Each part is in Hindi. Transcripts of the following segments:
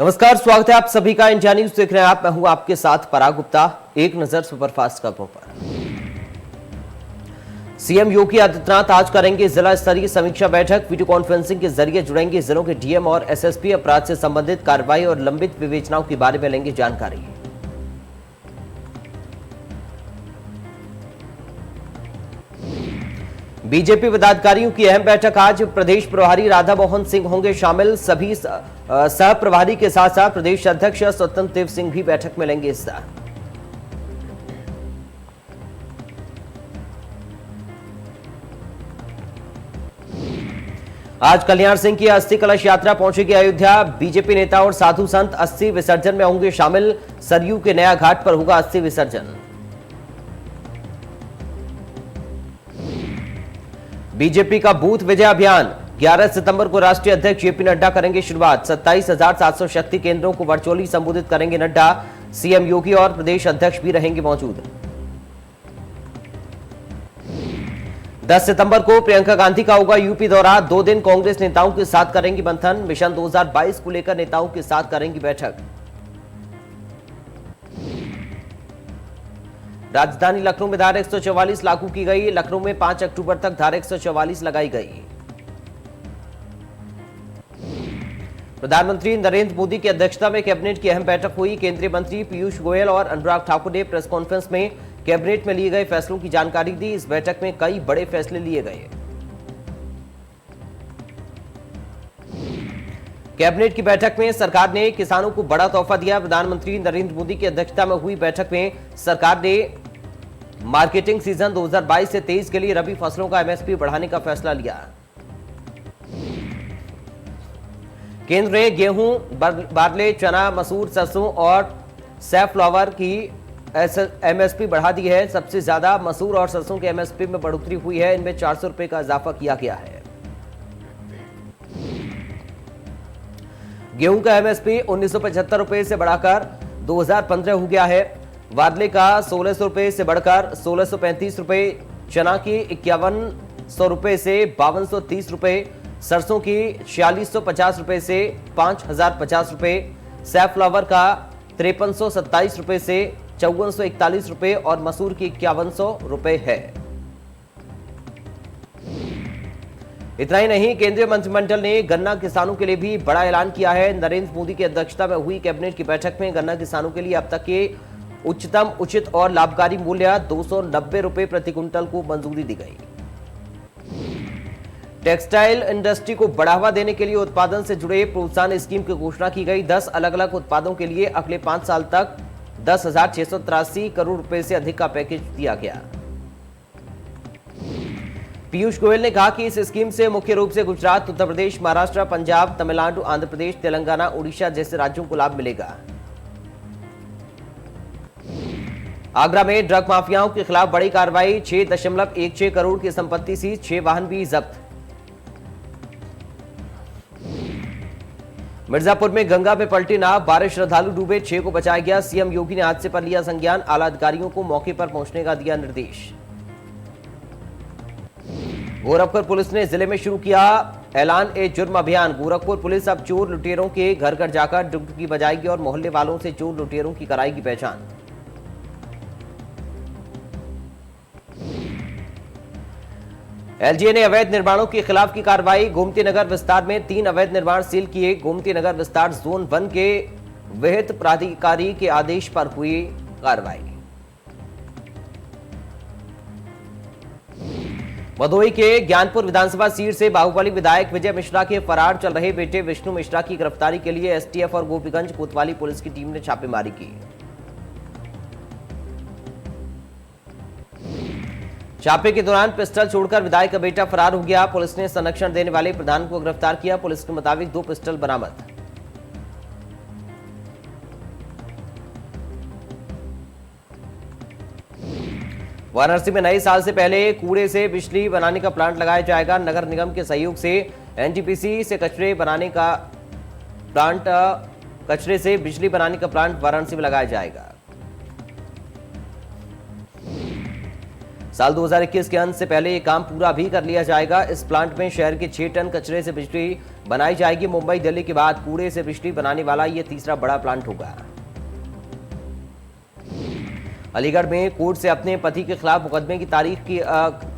नमस्कार, स्वागत है आप सभी का। इंडिया न्यूज देख रहे हैं आप। मैं हूं आपके साथ पराग गुप्ता। एक नजर सुपरफास्ट खबरों पर। सीएम योगी आदित्यनाथ आज करेंगे जिला स्तरीय समीक्षा बैठक। वीडियो कॉन्फ्रेंसिंग के जरिए जुड़ेंगे जिलों के डीएम और एसएसपी। अपराध से संबंधित कार्रवाई और लंबित विवेचनाओं के बारे में लेंगे जानकारी। बीजेपी पदाधिकारियों की अहम बैठक आज। प्रदेश प्रभारी राधा मोहन सिंह होंगे शामिल। सभी सह प्रभारी के साथ साथ प्रदेश अध्यक्ष स्वतंत्र देव सिंह भी बैठक में लेंगे हिस्सा। आज कल्याण सिंह की अस्थि कलश यात्रा पहुंचेगी अयोध्या। बीजेपी नेता और साधु संत अस्थि विसर्जन में होंगे शामिल। सरयू के नया घाट पर होगा अस्थि विसर्जन। बीजेपी का बूथ विजय अभियान 11 सितंबर को राष्ट्रीय अध्यक्ष जेपी नड्डा करेंगे शुरुआत। 27,700 शक्ति केंद्रों को वर्चुअली संबोधित करेंगे नड्डा। सीएम योगी और प्रदेश अध्यक्ष भी रहेंगे मौजूद। 10 सितंबर को प्रियंका गांधी का होगा यूपी दौरा। 2 दिन कांग्रेस नेताओं के साथ करेंगी मंथन। मिशन 2022 को लेकर नेताओं के साथ करेंगी बैठक। राजधानी लखनऊ में धारा 144 लागू की गई। लखनऊ में 5 अक्टूबर तक धारा 144 लगाई गई। प्रधानमंत्री नरेंद्र मोदी की अध्यक्षता में कैबिनेट की अहम बैठक हुई। केंद्रीय मंत्री पीयूष गोयल और अनुराग ठाकुर ने प्रेस कॉन्फ्रेंस में कैबिनेट में लिए गए फैसलों की जानकारी दी। इस बैठक में कई बड़े फैसले लिए गए। कैबिनेट की बैठक में सरकार ने किसानों को बड़ा तोहफा दिया। प्रधानमंत्री नरेंद्र मोदी की अध्यक्षता में हुई बैठक में सरकार ने मार्केटिंग सीजन 2022 से 23 के लिए रबी फसलों का एमएसपी बढ़ाने का फैसला लिया। केंद्र ने गेहूं, बार्ले, चना, मसूर, सरसों और सैफ्लावर की एमएसपी बढ़ा दी है। सबसे ज्यादा मसूर और सरसों के एमएसपी में बढ़ोतरी हुई है। इनमें 400 रुपए का इजाफा किया गया है। गेहूं का एमएसपी 1975 रुपए से बढ़ाकर 2015 हो गया है। बादले का 1600 रुपए से बढ़कर 1635 रुपए, चना की 5100 रुपए से 5230 रुपए, सरसों की 4650 रुपए से 5050 रुपए, सैफ्लावर का 5327 रुपए से 5441 रुपए और मसूर की 5100 रुपए है। इतना ही नहीं, केंद्रीय मंत्रिमंडल ने गन्ना किसानों के लिए भी बड़ा ऐलान किया है। नरेंद्र मोदी की अध्यक्षता में हुई कैबिनेट की बैठक में गन्ना किसानों के लिए अब तक के उच्चतम उचित और लाभकारी मूल्य 290 रुपए प्रति क्विंटल को मंजूरी दी गई। टेक्सटाइल इंडस्ट्री को बढ़ावा देने के लिए उत्पादन से जुड़े प्रोत्साहन स्कीम की घोषणा की गई। 10 अलग अलग उत्पादों के लिए अगले 5 साल तक 10,683 करोड़ रुपए से अधिक का पैकेज दिया गया। पीयूष गोयल ने कहा कि इस स्कीम से मुख्य रूप से गुजरात, उत्तर प्रदेश, महाराष्ट्र, पंजाब, तमिलनाडु, आंध्र प्रदेश, तेलंगाना, उड़ीसा जैसे राज्यों को लाभ मिलेगा। आगरा में ड्रग माफियाओं के खिलाफ बड़ी कार्रवाई। 6.16 करोड़ की संपत्ति सीज, 6 वाहन भी जब्त। मिर्जापुर में गंगा में पलटी नाव, 12 श्रद्धालु डूबे, 6 को बचाया गया। सीएम योगी ने हादसे पर लिया संज्ञान। आला अधिकारियों को मौके पर पहुंचने का दिया निर्देश। गोरखपुर पुलिस ने जिले में शुरू किया ऐलान ए जुर्म अभियान। गोरखपुर पुलिस अब चोर लुटेरों के घर घर जाकर डुबकी बजाएगी और मोहल्ले वालों से चोर लुटेरों की कराएगी पहचान। एलजीए ने अवैध निर्माणों के खिलाफ की कार्रवाई। गोमती नगर विस्तार में 3 अवैध निर्माण सील किए। गोमती नगर विस्तार जोन 1 के विहित प्राधिकारी के आदेश पर हुई कार्रवाई। भदोही के ज्ञानपुर विधानसभा सीट से बाहुबली विधायक विजय मिश्रा के फरार चल रहे बेटे विष्णु मिश्रा की गिरफ्तारी के लिए एसटीएफ और गोपीगंज कोतवाली पुलिस की टीम ने छापेमारी की। छापे के दौरान पिस्टल छोड़कर विधायक का बेटा फरार हो गया। पुलिस ने संरक्षण देने वाले प्रधान को गिरफ्तार किया। पुलिस के मुताबिक 2 पिस्टल बरामद। वाराणसी में नए साल से पहले कूड़े से बिजली बनाने का प्लांट लगाया जाएगा। नगर निगम के सहयोग से एनटीपीसी से कचरे से बिजली बनाने का प्लांट वाराणसी में लगाया जाएगा। साल 2021 के अंत से पहले ये काम पूरा भी कर लिया जाएगा। इस प्लांट में शहर के 6 टन कचरे से बिजली बनाई जाएगी। मुंबई दिल्ली के बाद कूड़े से बिजली बनाने वाला ये तीसरा बड़ा प्लांट होगा। अलीगढ़ में कोर्ट से अपने पति के खिलाफ मुकदमे की तारीख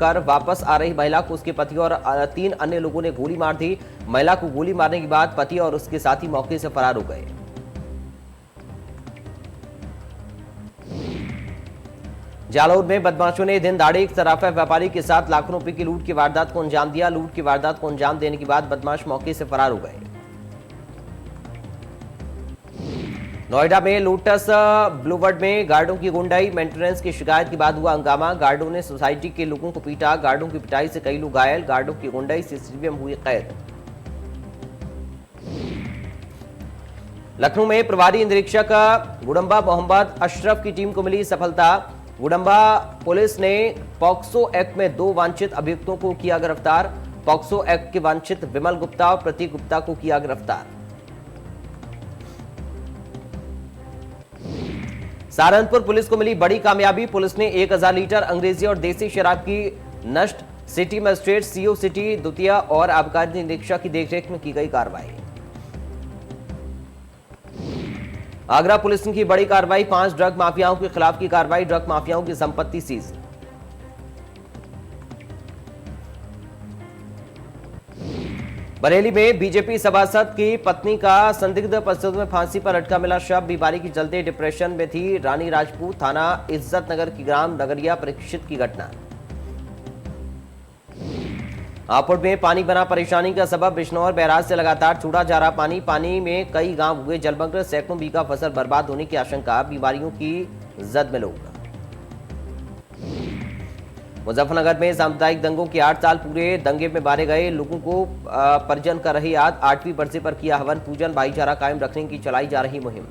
कर वापस आ रही महिला को उसके पति और 3 अन्य लोगों ने गोली मार दी। महिला को गोली मारने के बाद पति और उसके साथी मौके से फरार हो गए। जालौर में बदमाशों ने दिन दहाड़े एक सराफा व्यापारी के साथ लाखों रुपए की लूट की वारदात को अंजाम दिया। लूट की वारदात को अंजाम देने के बाद बदमाश मौके से फरार हो गए। नोएडा में लोटस ब्लूवर्ड में गार्डों की गुंडाई, मेंटेनेंस की शिकायत के बाद हुआ हंगामा। गार्डों ने सोसाइटी के लोगों को पीटा। गार्डों की पिटाई से कई लोग घायल। गार्डों की गुंडाई सीसीटीवी में हुई कैद। लखनऊ में प्रभारी निरीक्षक गुडम्बा मोहम्मद अशरफ की टीम को मिली सफलता। गुडम्बा पुलिस ने पॉक्सो एक्ट में 2 वांछित अभियुक्तों को किया गिरफ्तार। पॉक्सो एक्ट के वांछित विमल गुप्ता और प्रतीक गुप्ता को किया गिरफ्तार। सहारनपुर पुलिस को मिली बड़ी कामयाबी। पुलिस ने 1000 लीटर अंग्रेजी और देसी शराब की नष्ट। सिटी मजिस्ट्रेट, सीओ सिटी द्वितीय और आबकारी निरीक्षक की देखरेख में की गई कार्रवाई। आगरा पुलिस की बड़ी कार्रवाई, 5 ड्रग माफियाओं के खिलाफ की कार्रवाई। ड्रग माफियाओं की संपत्ति सीज। बरेली में बीजेपी सभासद की पत्नी का संदिग्ध परिस्थितियों में फांसी पर लटका मिला शव। बीमारी के चलते डिप्रेशन में थी। रानी राजपूत थाना इज्जत नगर की ग्राम नगरिया परीक्षित की घटना। हापुड़ में पानी बना परेशानी का सबब। बिजनौर बैराज से लगातार छोड़ा जा रहा पानी में कई गांव हुए जलमग्न। सैकड़ों बीघा फसल बर्बाद होने की आशंका। बीमारियों की जद में लोग। मुजफ्फरनगर में सामुदायिक दंगों के 8 साल पूरे। दंगे में मारे गए लोगों को परिजन कर रही याद। 8वीं बरसी पर किया हवन पूजन। भाईचारा कायम रखने की चलाई जा रही मुहिम।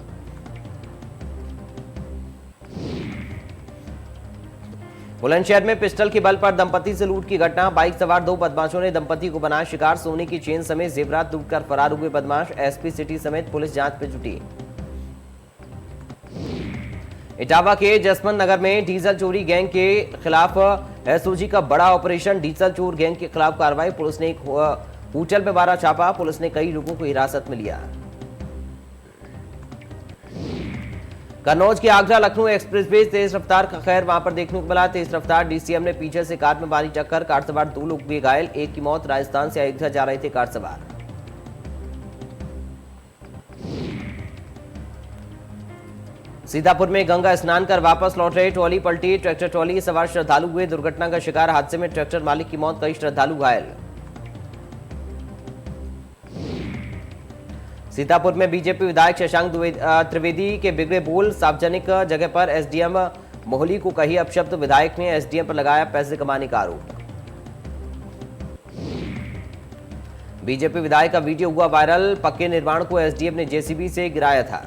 बुलंदशहर में पिस्टल के बल पर दंपति से लूट की घटना। बाइक सवार 2 बदमाशों ने दंपति को बनाया शिकार। सोने की चेन समेत जेवरात लूटकर फरार हुए बदमाश। एसपी सिटी समेत पुलिस जांच में जुटी। इटावा के जसवंत नगर में डीजल चोरी गैंग के खिलाफ एसओजी का बड़ा ऑपरेशन। डीजल चोर गैंग के खिलाफ कार्रवाई। पुलिस ने एक होटल में मारा छापा। पुलिस ने कई लोगों को हिरासत में लिया। कन्नौज के आगरा लखनऊ एक्सप्रेसवे तेज रफ्तार का खैर वहां पर देखने को मिला। तेज रफ्तार डीसीएम ने पीछे से कार में मारी टक्कर। कार सवार 2 लोग भी घायल। एक की मौत। राजस्थान से अयोध्या जा रहे थे कार सवार। सीतापुर में गंगा स्नान कर वापस लौट रहे ट्रॉली पलटी। ट्रैक्टर ट्रॉली सवार श्रद्धालु हुए दुर्घटना का शिकार। हादसे में ट्रैक्टर मालिक की मौत, कई श्रद्धालु घायल। सीतापुर में बीजेपी विधायक शशांक त्रिवेदी के बिगड़े बोल। सार्वजनिक जगह पर एसडीएम मोहली को कही अपशब्द। विधायक ने एसडीएम पर लगाया पैसे कमाने का आरोप। बीजेपी विधायक का वीडियो हुआ वायरल। पक्के निर्माण को एसडीएम ने जेसीबी से गिराया था।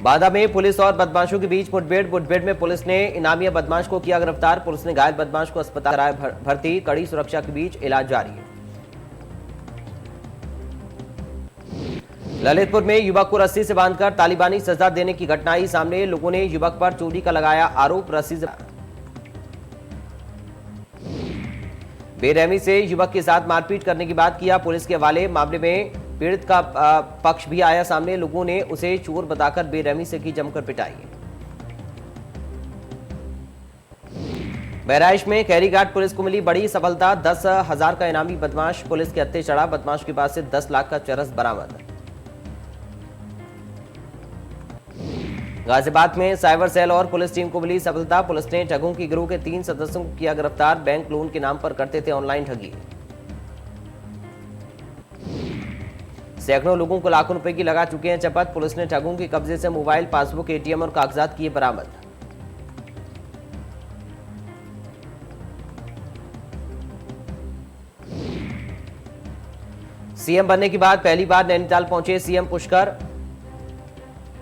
बादा में पुलिस और बदमाशों के बीच मुठभेड़ में पुलिस ने इनामिया बदमाश को किया गिरफ्तार। पुलिस ने घायल बदमाश को अस्पताल कराया भर्ती। कड़ी सुरक्षा के बीच इलाज जारी है। ललितपुर में युवक को रस्सी से बांधकर तालिबानी सजा देने की घटना आई सामने। लोगों ने युवक पर चोरी का लगाया आरोप। रस्सी से बेरहमी से युवक के साथ मारपीट करने की बात किया पुलिस के हवाले। मामले में पीड़ित का पक्ष भी आया सामने। लोगों ने उसे चोर बताकर बेरहमी से की जमकर पिटाई। बहराइच में कैरीघाट पुलिस को मिली बड़ी सफलता। 10,000 का इनामी बदमाश पुलिस के हत्थे चढ़ा। बदमाश के पास से 10 लाख का चरस बरामद। गाजियाबाद में साइबर सेल और पुलिस टीम को मिली सफलता। पुलिस ने ठगों की गिरोह के 3 सदस्यों को किया गिरफ्तार। बैंक लोन के नाम पर करते थे ऑनलाइन ठगी। सैकड़ों लोगों को लाखों रुपए की लगा चुके हैं चपत। पुलिस ने ठगों के कब्जे से मोबाइल, पासबुक, एटीएम और कागजात किए बरामद। सीएम बनने के बाद पहली बार नैनीताल पहुंचे सीएम पुष्कर।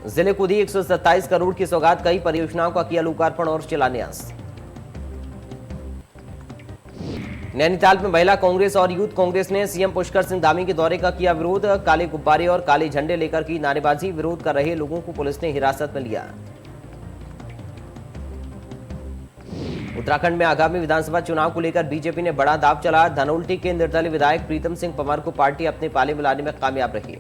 जिले को दी 127 करोड़ की सौगात। कई परियोजनाओं का किया लोकार्पण और शिलान्यास। नैनीताल में महिला कांग्रेस और यूथ कांग्रेस ने सीएम पुष्कर सिंह धामी के दौरे का किया विरोध। काले गुब्बारे और काले झंडे लेकर की नारेबाजी। विरोध कर रहे लोगों को पुलिस ने हिरासत में लिया। उत्तराखंड में आगामी विधानसभा चुनाव को लेकर बीजेपी ने बड़ा दांव चला। धनोल्टी के निर्दलीय विधायक प्रीतम सिंह पंवार को पार्टी अपने पाले में लाने में कामयाब रही।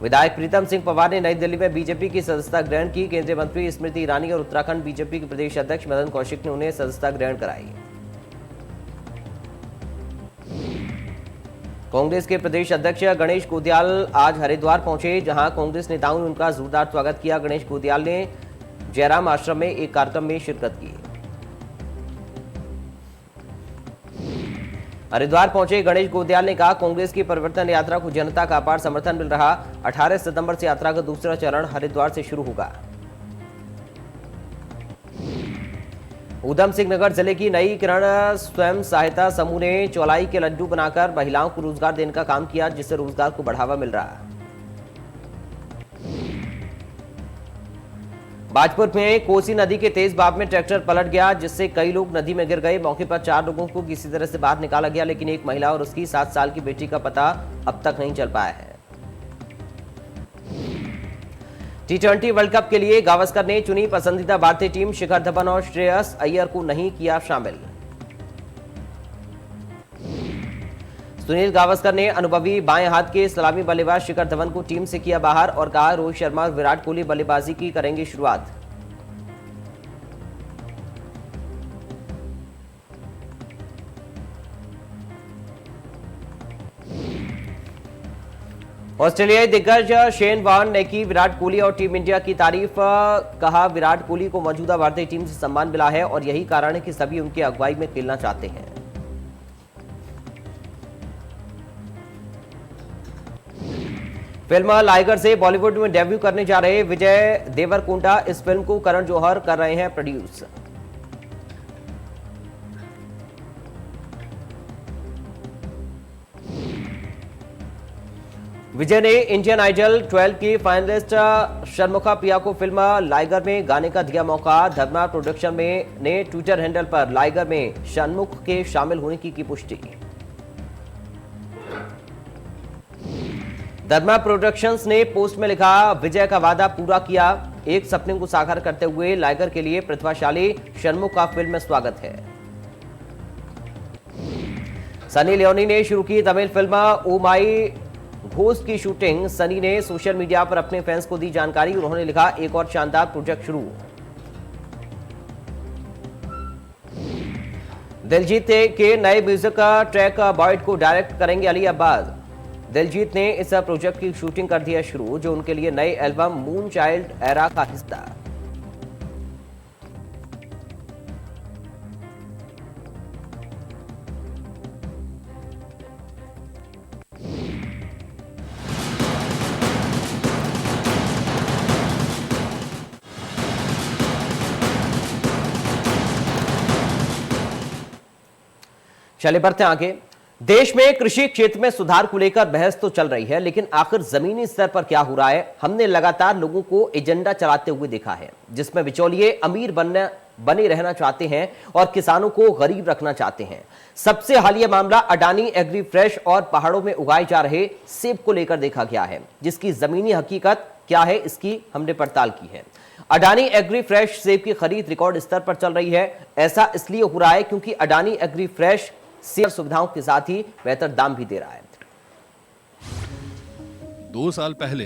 विधायक प्रीतम सिंह पंवार ने नई दिल्ली में बीजेपी की सदस्यता ग्रहण की। केंद्रीय मंत्री स्मृति ईरानी और उत्तराखंड बीजेपी के प्रदेश अध्यक्ष मदन कौशिक ने उन्हें सदस्यता ग्रहण कराई। कांग्रेस के प्रदेश अध्यक्ष गणेश गोदियाल आज हरिद्वार पहुंचे, जहां कांग्रेस नेताओं ने उनका जोरदार स्वागत किया। गणेश गोदियाल ने जयराम आश्रम में एक कार्यक्रम में शिरकत की। हरिद्वार पहुंचे गणेश गोदियाल ने कहा, कांग्रेस की परिवर्तन यात्रा को जनता का अपार समर्थन मिल रहा। 18 सितंबर से यात्रा का दूसरा चरण हरिद्वार से शुरू होगा। ऊधम सिंह नगर जिले की नई किरण स्वयं सहायता समूह ने चौलाई के लड्डू बनाकर महिलाओं को रोजगार देने का काम किया, जिससे रोजगार को बढ़ावा मिल रहा है। बाजपुर में कोसी नदी के तेज बहाव में ट्रैक्टर पलट गया, जिससे कई लोग नदी में गिर गए। मौके पर 4 लोगों को किसी तरह से बाहर निकाला गया, लेकिन एक महिला और उसकी 7 साल की बेटी का पता अब तक नहीं चल पाया है। T20 वर्ल्ड कप के लिए गावस्कर ने चुनी पसंदीदा भारतीय टीम। शिखर धवन और श्रेयस अय्यर को नहीं किया शामिल। सुनील गावस्कर ने अनुभवी बाएं हाथ के सलामी बल्लेबाज शिखर धवन को टीम से किया बाहर और कहा, रोहित शर्मा और विराट कोहली बल्लेबाजी की करेंगे शुरुआत। ऑस्ट्रेलियाई दिग्गज शेन वॉर्न ने की विराट कोहली और टीम इंडिया की तारीफ। कहा, विराट कोहली को मौजूदा भारतीय टीम से सम्मान मिला है और यही कारण है कि सभी उनकी अगुवाई में खेलना चाहते हैं। फिल्म लाइगर से बॉलीवुड में डेब्यू करने जा रहे विजय देवरकोंडा इस फिल्म को करण जौहर कर रहे हैं प्रोड्यूस। विजय ने इंडियन आइडल 12 की फाइनलिस्ट शर्मुखा प्रिया को फिल्म लाइगर में गाने का दिया मौका। धर्मा प्रोडक्शन में ने ट्विटर हैंडल पर लाइगर में शर्मुख के शामिल होने की पुष्टि। धर्मा प्रोडक्शंस ने पोस्ट में लिखा, विजय का वादा पूरा किया। एक सपने को साकार करते हुए लाइगर के लिए प्रतिभाशाली शर्मुख का फिल्म में स्वागत है। सनी लियोनी ने शुरू की तमिल फिल्म ओ माई घोस्ट की शूटिंग। सनी ने सोशल मीडिया पर अपने फैंस को दी जानकारी। उन्होंने लिखा, एक और शानदार प्रोजेक्ट शुरू। दिलजीत के नए म्यूजिक ट्रैक बॉयड को डायरेक्ट करेंगे अली अब्बास। दिलजीत ने इस प्रोजेक्ट की शूटिंग कर दी है शुरू, जो उनके लिए नए एल्बम मून चाइल्ड एरा का हिस्सा। चलिए बढ़ते हैं आगे। देश में कृषि क्षेत्र में सुधार को लेकर बहस तो चल रही है, लेकिन आखिर जमीनी स्तर पर क्या हो रहा है? हमने लगातार लोगों को एजेंडा चलाते हुए देखा है, जिसमें बिचौलिए अमीर बने रहना चाहते हैं और किसानों को गरीब रखना चाहते हैं। सबसे हालिया मामला अडानी एग्री फ्रेश और पहाड़ों में उगाए जा रहे सेब को लेकर देखा गया है, जिसकी जमीनी हकीकत क्या है इसकी हमने पड़ताल की है। अडानी एग्री फ्रेश सेब की खरीद रिकॉर्ड स्तर पर चल रही है। ऐसा इसलिए हो रहा है क्योंकि अडानी एग्री फ्रेश सेब सुविधाओं के साथ ही बेहतर दाम भी दे रहा है। 2 साल पहले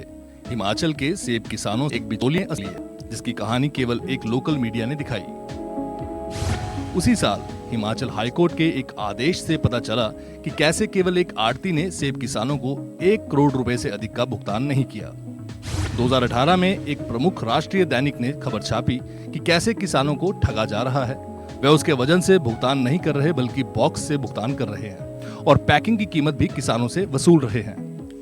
हिमाचल के सेब किसानों एक बिचौलिए असली है, जिसकी कहानी केवल एक लोकल मीडिया ने दिखाई। उसी साल हिमाचल हाईकोर्ट के एक आदेश से पता चला कि कैसे केवल एक आड़ती ने सेब किसानों को 1 करोड़ रुपए से अधिक का भुगतान नहीं किया। 2018 में एक प्रमुख राष्ट्रीय दैनिक ने खबर छापी कि कैसे किसानों को ठगा जा रहा है। वे उसके वजन से भुगतान नहीं कर रहे, बल्कि बॉक्स से भुगतान कर रहे हैं और पैकिंग की कीमत भी किसानों से वसूल रहे हैं।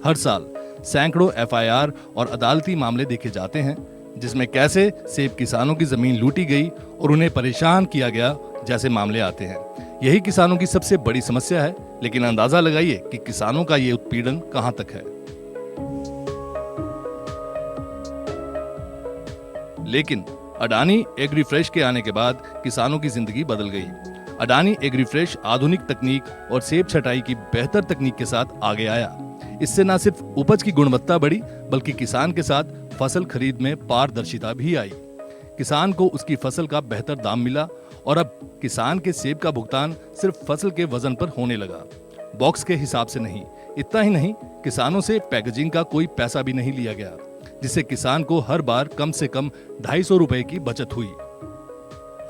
हर साल सैकड़ों एफआईआर और अदालती मामले देखे जाते हैं, जिसमें कैसे सेब किसानों की जमीन लूटी गई और उन्हें परेशान किया गया जैसे मामले आते हैं। यही किसानों की सबसे बड़ी समस्या है, लेकिन अंदाजा लगाइए कि किसानों का ये उत्पीड़न कहां तक है। लेकिन अडानी एग्री फ्रेश के आने के बाद किसानों की जिंदगी बदल गई। अडानी एग्री फ्रेश आधुनिक तकनीक और सेब छटाई की बेहतर तकनीक के साथ आगे आया। इससे न सिर्फ उपज की गुणवत्ता बढ़ी, बल्कि किसान के साथ फसल खरीद में पारदर्शिता भी आई। किसान को उसकी फसल का बेहतर दाम मिला और अब किसान के सेब का भुगतान सिर्फ फसल के वजन पर होने लगा, बॉक्स के हिसाब से नहीं। इतना ही नहीं, किसानों से पैकेजिंग का कोई पैसा भी नहीं लिया गया, जिससे किसान को हर बार कम से कम 250 रुपए की बचत हुई।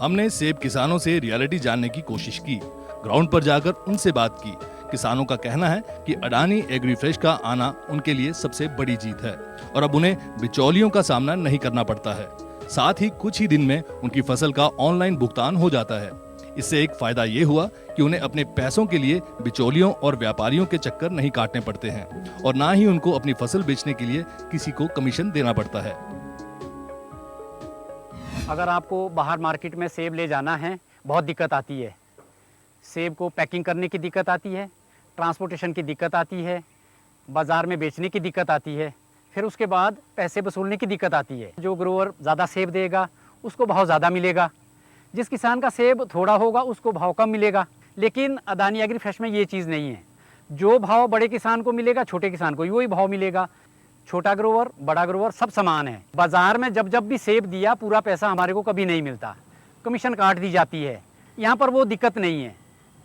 हमने सेब किसानों से रियलिटी जानने की कोशिश की, ग्राउंड पर जाकर उनसे बात की। किसानों का कहना है कि अडानी एग्रीफ्रेश का आना उनके लिए सबसे बड़ी जीत है और अब उन्हें बिचौलियों का सामना नहीं करना पड़ता है। साथ ही कुछ ही दिन में उनकी फसल का ऑनलाइन भुगतान हो जाता है। इससे एक फायदा ये हुआ कि उन्हें अपने पैसों के लिए बिचौलियों और व्यापारियों के चक्कर नहीं काटने पड़ते हैं और ना ही उनको अपनी फसल बेचने के लिए किसी को कमीशन देना पड़ता है। अगर आपको बाहर मार्केट में सेब ले जाना है, बहुत दिक्कत आती है। सेब को पैकिंग करने की दिक्कत आती है, ट्रांसपोर्टेशन की दिक्कत आती है, बाज़ार में बेचने की दिक्कत आती है, फिर उसके बाद पैसे वसूलने की दिक्कत आती है। जो ग्रोवर ज़्यादा सेब देगा उसको भाव ज़्यादा मिलेगा, जिस किसान का सेब थोड़ा होगा उसको भाव कम मिलेगा। लेकिन अडानी एग्रीफ्रेश में ये चीज़ नहीं है। जो भाव बड़े किसान को मिलेगा, छोटे किसान को वही भाव मिलेगा। छोटा ग्रोवर, बड़ा ग्रोवर सब समान है। बाज़ार में जब जब भी सेब दिया, पूरा पैसा हमारे को कभी नहीं मिलता, कमीशन काट दी जाती है। यहाँ पर वो दिक्कत नहीं है।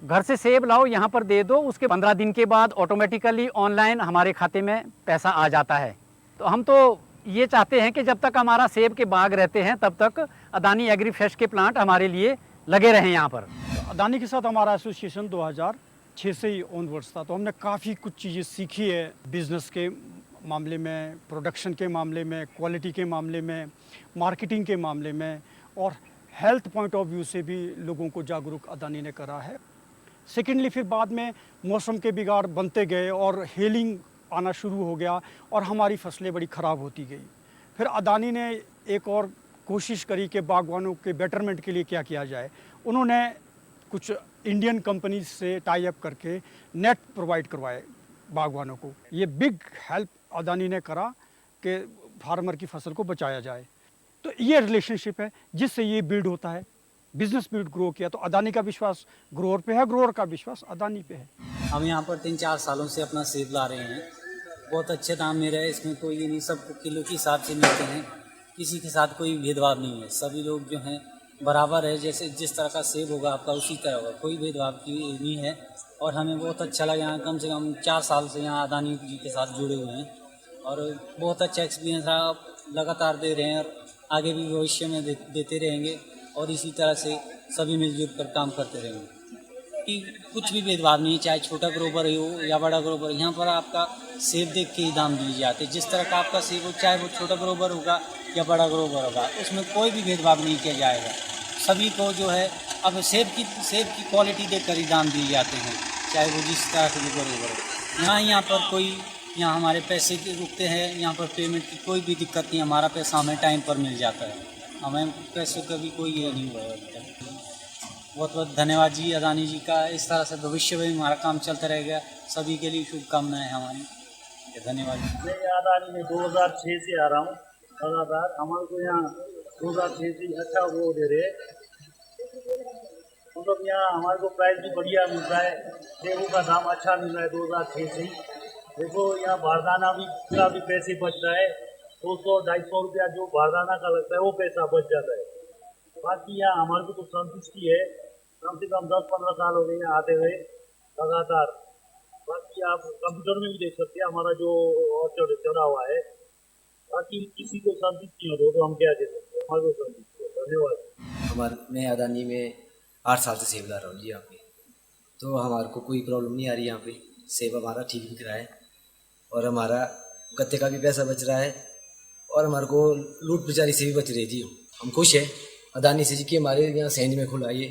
घर से सेब लाओ, यहाँ पर दे दो, उसके 15 दिन के बाद ऑटोमेटिकली ऑनलाइन हमारे खाते में पैसा आ जाता है। तो हम तो ये चाहते हैं कि जब तक हमारा सेब के बाग रहते हैं तब तक अडानी एग्रीफ्रेश के प्लांट हमारे लिए लगे रहें यहाँ पर। अडानी के साथ हमारा एसोसिएशन 2006 से ही ऑनवर्ड्स था, तो हमने काफ़ी कुछ चीज़ें सीखी है बिज़नेस के मामले में, प्रोडक्शन के मामले में, क्वालिटी के मामले में, मार्केटिंग के मामले में, और हेल्थ पॉइंट ऑफ व्यू से भी लोगों को जागरूक अडानी ने करा है। सेकेंडली फिर बाद में मौसम के बिगाड़ बनते गए और हेलिंग आना शुरू हो गया और हमारी फसलें बड़ी ख़राब होती गई। फिर अडानी ने एक और कोशिश करी कि बागवानों के बेटरमेंट के लिए क्या किया जाए। उन्होंने कुछ इंडियन कंपनीज से टाई अप करके नेट प्रोवाइड करवाए बागवानों को। ये बिग हेल्प अडानी ने करा कि फार्मर की फसल को बचाया जाए। तो ये रिलेशनशिप है जिससे ये बिल्ड होता है, बिजनेस बिल्ड ग्रो किया। तो अडानी का विश्वास ग्रोअर पे है, ग्रोअर का विश्वास अडानी पे है। हम यहाँ पर 3-4 सालों से अपना सेब ला रहे हैं, बहुत अच्छे दाम मिल रहे हैं। इसमें कोई ये नहीं, सबको किलो के हिसाब से मिलते हैं, किसी के साथ कोई भेदभाव नहीं है। सभी लोग जो हैं बराबर है, जैसे जिस तरह का सेब होगा आपका उसी तरह होगा, कोई भेदभाव की नहीं है। और हमें बहुत अच्छा लगा, यहाँ कम से कम 4 साल से यहाँ अडानी जी के साथ जुड़े हुए हैं और बहुत अच्छा एक्सपीरियंस रहा। लगातार दे रहे हैं और आगे भी भविष्य में देते रहेंगे और इसी तरह से सभी मिलजुल कर काम करते रहेंगे कि कुछ भी भेदभाव नहीं है, चाहे छोटा ग्रोवर हो या बड़ा ग्रोवर। यहाँ पर आपका सेब देख के ही दाम दिए जाते हैं। जिस तरह का आपका सेब हो, चाहे वो छोटा ग्रोवर होगा या बड़ा ग्रोवर होगा, उसमें कोई भी भेदभाव नहीं किया जाएगा। सभी को जो है अब सेब की क्वालिटी देख कर ही दाम दिए जाते हैं, चाहे वो जिस तरह से ग्रोवर हो। यहाँ पर कोई यहाँ हमारे पैसे रुकते हैं, यहाँ पर पेमेंट की कोई भी दिक्कत नहीं, हमारा पैसा हमें टाइम पर मिल जाता है, हमें पैसों का भी कोई ये नहीं हुआ है। बहुत बहुत धन्यवाद जी अडानी जी का। इस तरह से भविष्य में हमारा काम चलता रहेगा। सभी के लिए शुभकामनाएं हमारी। धन्यवाद। मैं अडानी में 2006 से आ रहा हूँ लगातार। हमारे को यहाँ 2006 से अच्छा वो दे रहे, मतलब यहाँ हमारे को प्राइस भी बढ़िया मिलता है, सेबों का दाम अच्छा मिल रहा है 2006 से ही। देखो यहाँ बारदाना भी पूरा भी पैसे बच रहा है, 200-250 रुपया जो बारदाना का लगता है वो पैसा बच जाता है। बाकी यहाँ हमारे को तो संतुष्टि है, कम से कम 10-15 साल हो गए यहाँ आते हुए लगातार। बाकी आप कंप्यूटर में भी देख सकते हैं हमारा जो ऑर्चर्ड चला हुआ है। बाकी किसी को संतुष्टि हो तो हम क्या दे सकते हैं, हमारे को संतुष्टि है। धन्यवाद। मैं अडानी में 8 साल से सेब ला रहा हूँ जी यहाँ पे, तो हमारे को कोई प्रॉब्लम नहीं आ रही। यहाँ पे सेब हमारा ठीक बिक रहा है और हमारा कत्ते का भी पैसा बच रहा है और हमारे को लूट बेचारी से भी बच रही थी। हम खुश हैं अडानी से जी कि हमारे यहाँ सैंज में खुला ये,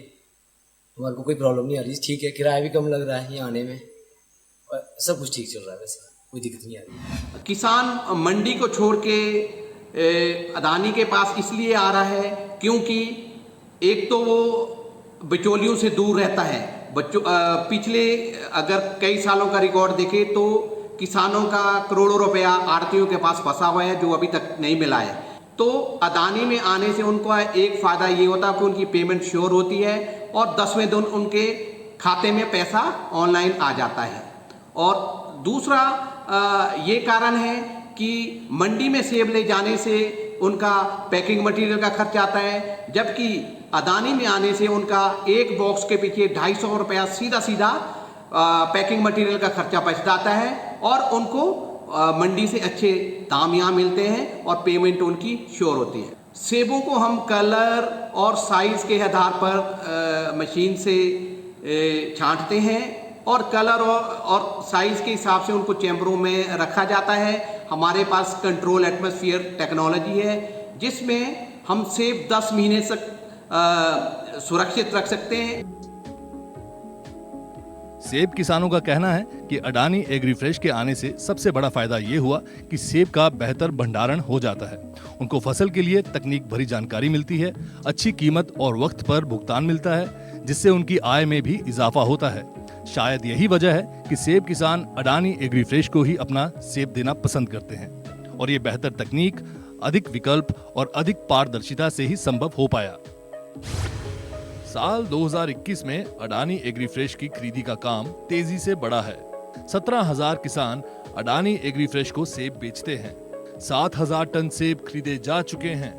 हमारे को कोई प्रॉब्लम नहीं आ रही। ठीक है, किराया भी कम लग रहा है यहाँ आने में और सब कुछ ठीक चल रहा है, वैसे कोई दिक्कत नहीं आ रही। किसान मंडी को छोड़ के अडानी के पास इसलिए आ रहा है क्योंकि एक तो वो बिचौलियों से दूर रहता है। पिछले अगर कई सालों का रिकॉर्ड देखें तो किसानों का करोड़ों रुपया आड़तियों के पास फंसा हुआ है जो अभी तक नहीं मिला है। तो अडानी में आने से उनको एक फ़ायदा ये होता है कि उनकी पेमेंट श्योर होती है और 10वें दिन उनके खाते में पैसा ऑनलाइन आ जाता है। और दूसरा ये कारण है कि मंडी में सेब ले जाने से उनका पैकिंग मटेरियल का खर्च आता है, जबकि अडानी में आने से उनका एक बॉक्स के पीछे 250 रुपया सीधा सीधा पैकिंग मटेरियल का खर्चा बच जाता है और उनको मंडी से अच्छे दाम यहाँ मिलते हैं और पेमेंट उनकी श्योर होती है। सेबों को हम कलर और साइज के आधार पर मशीन से छांटते हैं और कलर और साइज के हिसाब से उनको चैम्बरों में रखा जाता है। हमारे पास कंट्रोल एटमॉस्फेयर टेक्नोलॉजी है जिसमें हम सेब 10 महीने तक सुरक्षित रख सकते हैं। सेब किसानों का कहना है कि अडानी एग्रीफ्रेश के आने से सबसे बड़ा फायदा ये हुआ कि सेब का बेहतर भंडारण हो जाता है। उनको फसल के लिए तकनीक भरी जानकारी मिलती है, अच्छी कीमत और वक्त पर भुगतान मिलता है, जिससे उनकी आय में भी इजाफा होता है। शायद यही वजह है कि सेब किसान अडानी एग्रीफ्रेश को ही अपना सेब देना पसंद करते हैं और ये बेहतर तकनीक, अधिक विकल्प और अधिक पारदर्शिता से ही संभव हो पाया। साल 2021 में अडानी एग्रीफ्रेश की खरीदी का काम तेजी से बढ़ा है। 17,000 किसान अडानी एग्रीफ्रेश को सेब बेचते हैं। 7,000 टन सेब खरीदे जा चुके हैं।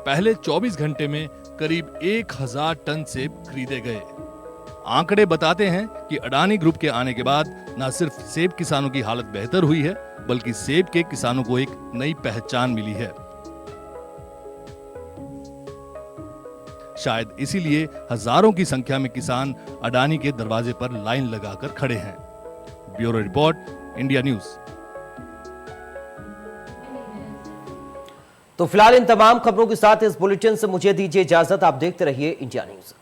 पहले 24 घंटे में करीब 1,000 टन सेब खरीदे गए। आंकड़े बताते हैं कि अडानी ग्रुप के आने के बाद न सिर्फ सेब किसानों की हालत बेहतर हुई है, बल्कि सेब के किसानों को एक नई पहचान मिली है। शायद इसीलिए हजारों की संख्या में किसान अडानी के दरवाजे पर लाइन लगाकर खड़े हैं। Bureau report, India news. तो फिलहाल इन तमाम खबरों के साथ इस बुलेटिन से मुझे दीजिए इजाजत। आप देखते रहिए इंडिया न्यूज।